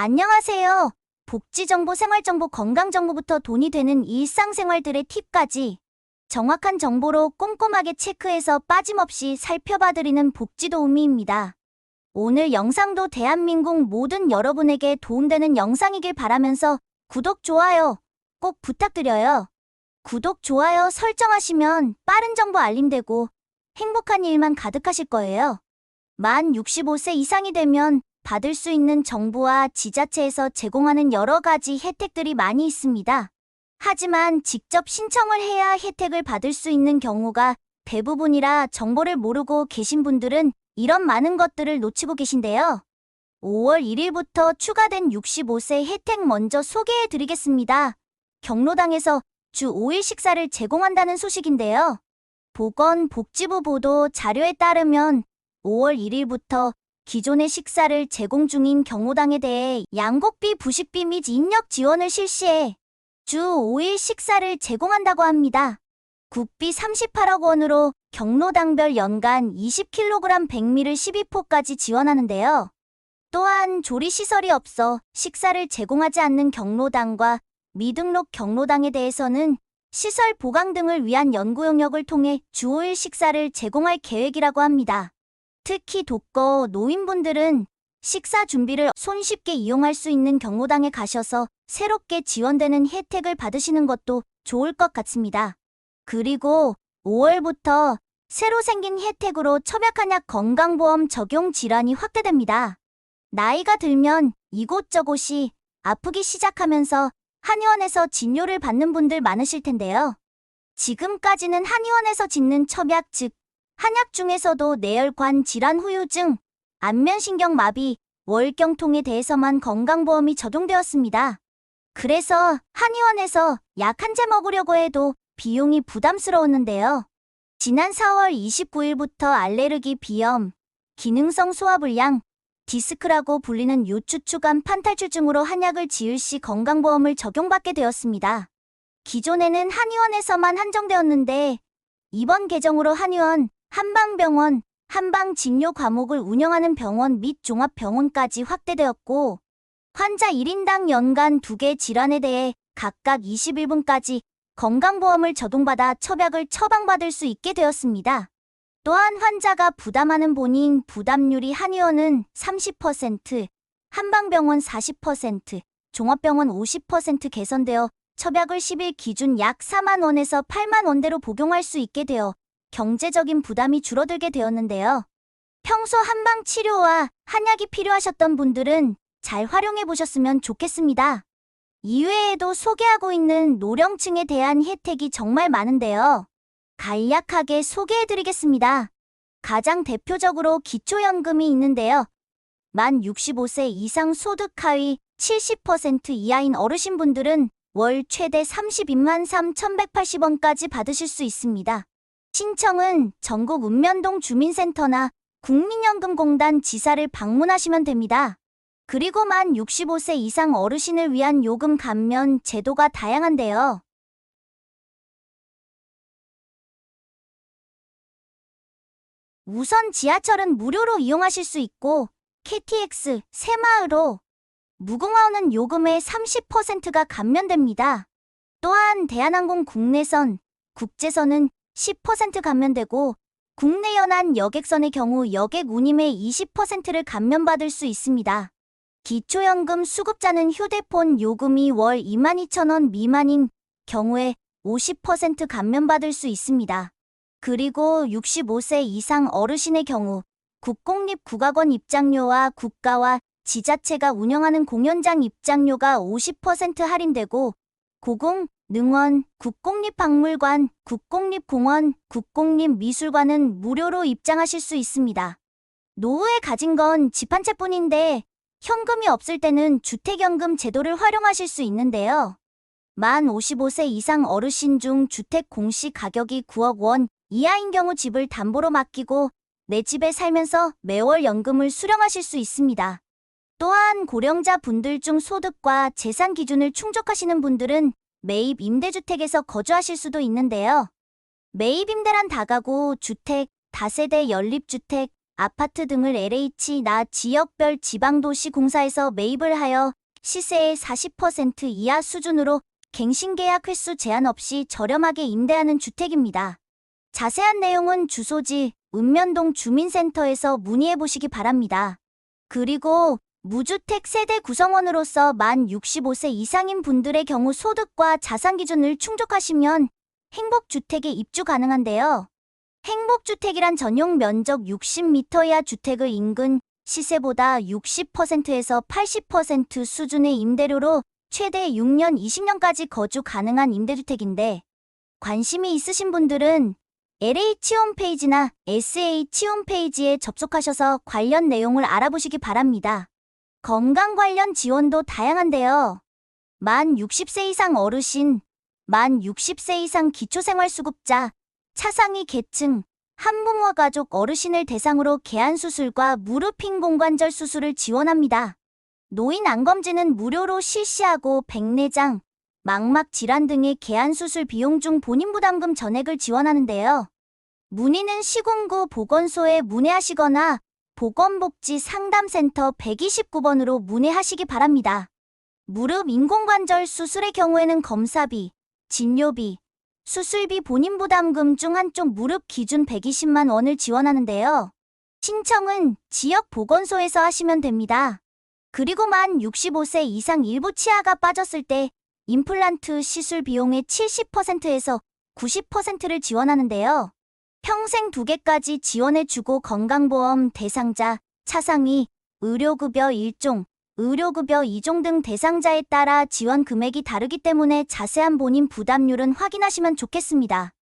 안녕하세요. 복지정보, 생활정보, 건강정보부터 돈이 되는 일상생활들의 팁까지 정확한 정보로 꼼꼼하게 체크해서 빠짐없이 살펴봐드리는 복지도우미입니다. 오늘 영상도 대한민국 모든 여러분에게 도움되는 영상이길 바라면서 구독, 좋아요 꼭 부탁드려요. 구독, 좋아요 설정하시면 빠른 정보 알림되고 행복한 일만 가득하실 거예요. 만 65세 이상이 되면 받을 수 있는 정부와 지자체에서 제공하는 여러 가지 혜택들이 많이 있습니다. 하지만 직접 신청을 해야 혜택을 받을 수 있는 경우가 대부분이라 정보를 모르고 계신 분들은 이런 많은 것들을 놓치고 계신데요. 5월 1일부터 추가된 65세 혜택 먼저 소개해 드리겠습니다. 경로당에서 주 5일 식사를 제공한다는 소식인데요. 보건복지부 보도 자료에 따르면 5월 1일부터 기존의 식사를 제공 중인 경로당에 대해 양곡비, 부식비 및 인력 지원을 실시해 주 5일 식사를 제공한다고 합니다. 국비 38억 원으로 경로당별 연간 20kg 백미를 12포까지 지원하는데요. 또한 조리시설이 없어 식사를 제공하지 않는 경로당과 미등록 경로당에 대해서는 시설 보강 등을 위한 연구 용역을 통해 주 5일 식사를 제공할 계획이라고 합니다. 특히 독거, 노인분들은 식사 준비를 손쉽게 이용할 수 있는 경로당에 가셔서 새롭게 지원되는 혜택을 받으시는 것도 좋을 것 같습니다. 그리고 5월부터 새로 생긴 혜택으로 첨약한약 건강보험 적용 질환이 확대됩니다. 나이가 들면 이곳저곳이 아프기 시작하면서 한의원에서 진료를 받는 분들 많으실 텐데요. 지금까지는 한의원에서 짓는 첨약, 즉 한약 중에서도 뇌혈관 질환, 후유증, 안면신경 마비, 월경통에 대해서만 건강보험이 적용되었습니다. 그래서 한의원에서 약 한 재 먹으려고 해도 비용이 부담스러웠는데요. 지난 4월 29일부터 알레르기, 비염, 기능성 소화불량, 디스크라고 불리는 요추추간 판탈출증으로 한약을 지을 시 건강보험을 적용받게 되었습니다. 기존에는 한의원에서만 한정되었는데 이번 개정으로 한의원, 한방병원, 한방진료 과목을 운영하는 병원 및 종합병원까지 확대되었고 환자 1인당 연간 2개 질환에 대해 각각 21분까지 건강보험을 적용받아 처약을 처방받을 수 있게 되었습니다. 또한 환자가 부담하는 본인 부담률이 한의원은 30%, 한방병원 40%, 종합병원 50% 개선되어 처약을 10일 기준 약 4만 원에서 8만 원대로 복용할 수 있게 되어 경제적인 부담이 줄어들게 되었는데요. 평소 한방 치료와 한약이 필요하셨던 분들은 잘 활용해 보셨으면 좋겠습니다. 이외에도 소개하고 있는 노령층에 대한 혜택이 정말 많은데요. 간략하게 소개해 드리겠습니다. 가장 대표적으로 기초연금이 있는데요. 만 65세 이상 소득 하위 70% 이하인 어르신분들은 월 최대 32만 3,180원까지 받으실 수 있습니다. 신청은 전국 읍면동 주민센터나 국민연금공단 지사를 방문하시면 됩니다. 그리고 만 65세 이상 어르신을 위한 요금 감면 제도가 다양한데요. 우선 지하철은 무료로 이용하실 수 있고 KTX, 새마을호, 무궁화호는 요금의 30%가 감면됩니다. 또한 대한항공 국내선, 국제선은 10% 감면되고 국내 연안 여객선의 경우 여객 운임의 20%를 감면받을 수 있습니다. 기초연금 수급자는 휴대폰 요금이 월 22,000원 미만인 경우에 50% 감면받을 수 있습니다. 그리고 65세 이상 어르신의 경우 국공립국악원 입장료와 국가와 지자체가 운영하는 공연장 입장료가 50% 할인되고 고궁, 능원, 국공립박물관, 국공립공원, 국공립미술관은 무료로 입장하실 수 있습니다. 노후에 가진 건 집 한 채뿐인데 현금이 없을 때는 주택연금 제도를 활용하실 수 있는데요. 만 55세 이상 어르신 중 주택 공시 가격이 9억 원 이하인 경우 집을 담보로 맡기고 내 집에 살면서 매월 연금을 수령하실 수 있습니다. 또한 고령자 분들 중 소득과 재산 기준을 충족하시는 분들은 매입 임대주택에서 거주하실 수도 있는데요. 매입 임대란 다가구, 주택, 다세대 연립주택, 아파트 등을 LH-나 지역별 지방도시공사에서 매입을 하여 시세의 40% 이하 수준으로 갱신계약 횟수 제한 없이 저렴하게 임대하는 주택입니다. 자세한 내용은 주소지 읍면동 주민센터에서 문의해 보시기 바랍니다. 그리고 무주택 세대 구성원으로서 만 65세 이상인 분들의 경우 소득과 자산 기준을 충족하시면 행복주택에 입주 가능한데요. 행복주택이란 전용 면적 60m 이하 주택을 인근 시세보다 60%에서 80% 수준의 임대료로 최대 6년, 20년까지 거주 가능한 임대주택인데 관심이 있으신 분들은 LH 홈페이지나 SH 홈페이지에 접속하셔서 관련 내용을 알아보시기 바랍니다. 건강 관련 지원도 다양한데요. 만 60세 이상 어르신, 만 60세 이상 기초생활수급자, 차상위 계층, 한부모 가족 어르신을 대상으로 개안수술과 무릎 인공관절 수술을 지원합니다. 노인 안검진은 무료로 실시하고 백내장, 망막 질환 등의 개안수술 비용 중 본인 부담금 전액을 지원하는데요. 문의는 시군구 보건소에 문의하시거나 보건복지상담센터 129번으로 문의하시기 바랍니다. 무릎 인공관절 수술의 경우에는 검사비, 진료비, 수술비 본인 부담금 중 한쪽 무릎 기준 120만 원을 지원하는데요. 신청은 지역 보건소에서 하시면 됩니다. 그리고 만 65세 이상 일부 치아가 빠졌을 때 임플란트 시술 비용의 70%에서 90%를 지원하는데요. 평생 2개까지 지원해주고 건강보험 대상자, 차상위, 의료급여 1종, 의료급여 2종 등 대상자에 따라 지원 금액이 다르기 때문에 자세한 본인 부담률은 확인하시면 좋겠습니다.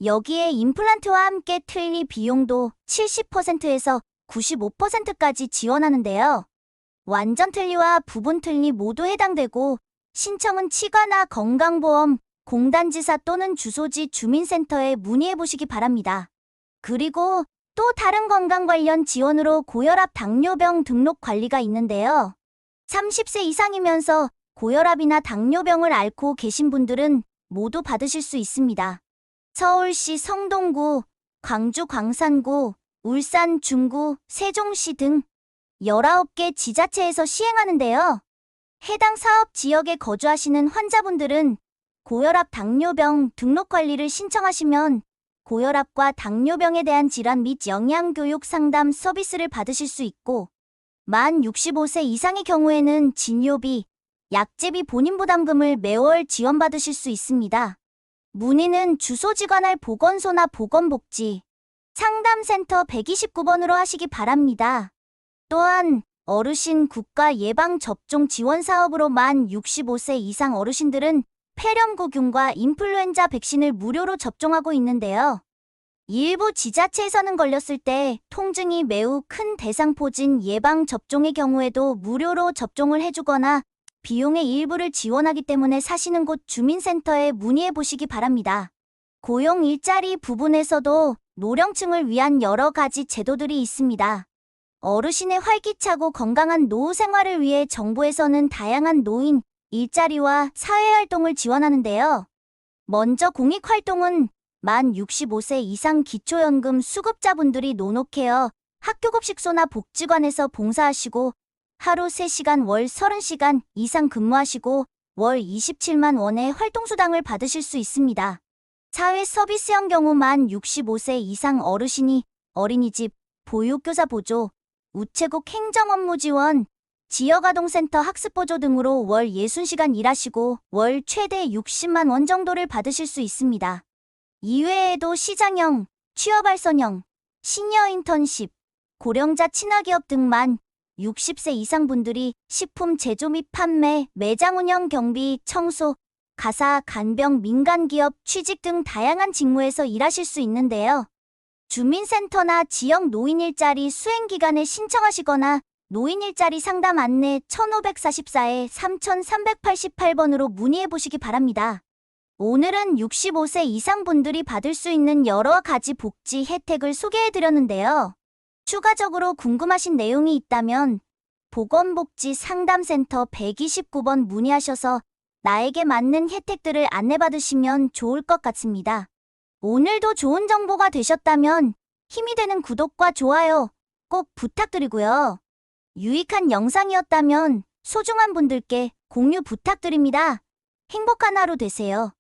여기에 임플란트와 함께 틀니 비용도 70%에서 95%까지 지원하는데요. 완전 틀니와 부분 틀니 모두 해당되고 신청은 치과나 건강보험, 공단지사 또는 주소지 주민센터에 문의해 보시기 바랍니다. 그리고 또 다른 건강 관련 지원으로 고혈압 당뇨병 등록 관리가 있는데요. 30세 이상이면서 고혈압이나 당뇨병을 앓고 계신 분들은 모두 받으실 수 있습니다. 서울시 성동구, 광주 광산구, 울산 중구, 세종시 등 19개 지자체에서 시행하는데요. 해당 사업 지역에 거주하시는 환자분들은 고혈압 당뇨병 등록 관리를 신청하시면 고혈압과 당뇨병에 대한 질환 및 영양교육 상담 서비스를 받으실 수 있고 만 65세 이상의 경우에는 진료비, 약제비 본인 부담금을 매월 지원받으실 수 있습니다. 문의는 주소지 관할 보건소나 보건복지 상담센터 129번으로 하시기 바랍니다. 또한 어르신 국가 예방접종 지원 사업으로 만 65세 이상 어르신들은 폐렴구균과 인플루엔자 백신을 무료로 접종하고 있는데요. 일부 지자체에서는 걸렸을 때 통증이 매우 큰 대상포진 예방접종의 경우에도 무료로 접종을 해주거나 비용의 일부를 지원하기 때문에 사시는 곳 주민센터에 문의해 보시기 바랍니다. 고용 일자리 부분에서도 노령층을 위한 여러 가지 제도들이 있습니다. 어르신의 활기차고 건강한 노후 생활을 위해 정부에서는 다양한 노인, 일자리와 사회활동을 지원하는데요. 먼저 공익활동은 만 65세 이상 기초연금 수급자분들이 노노케어, 학교급식소나 복지관에서 봉사하시고 하루 3시간 월 30시간 이상 근무하시고 월 27만 원의 활동수당을 받으실 수 있습니다. 사회서비스형 경우 만 65세 이상 어르신이 어린이집, 보육교사 보조, 우체국 행정업무 지원, 지역아동센터 학습보조 등으로 월 60시간 일하시고 월 최대 60만 원 정도를 받으실 수 있습니다. 이외에도 시장형, 취업알선형, 시니어 인턴십, 고령자 친화기업 등 만 60세 이상 분들이 식품 제조 및 판매, 매장 운영, 경비, 청소, 가사, 간병, 민간기업, 취직 등 다양한 직무에서 일하실 수 있는데요. 주민센터나 지역 노인일자리 수행기관에 신청하시거나 노인일자리 상담 안내 1544에 3388번으로 문의해 보시기 바랍니다. 오늘은 65세 이상 분들이 받을 수 있는 여러 가지 복지 혜택을 소개해 드렸는데요. 추가적으로 궁금하신 내용이 있다면 보건복지 상담센터 129번 문의하셔서 나에게 맞는 혜택들을 안내받으시면 좋을 것 같습니다. 오늘도 좋은 정보가 되셨다면 힘이 되는 구독과 좋아요, 꼭 부탁드리고요. 유익한 영상이었다면 소중한 분들께 공유 부탁드립니다. 행복한 하루 되세요.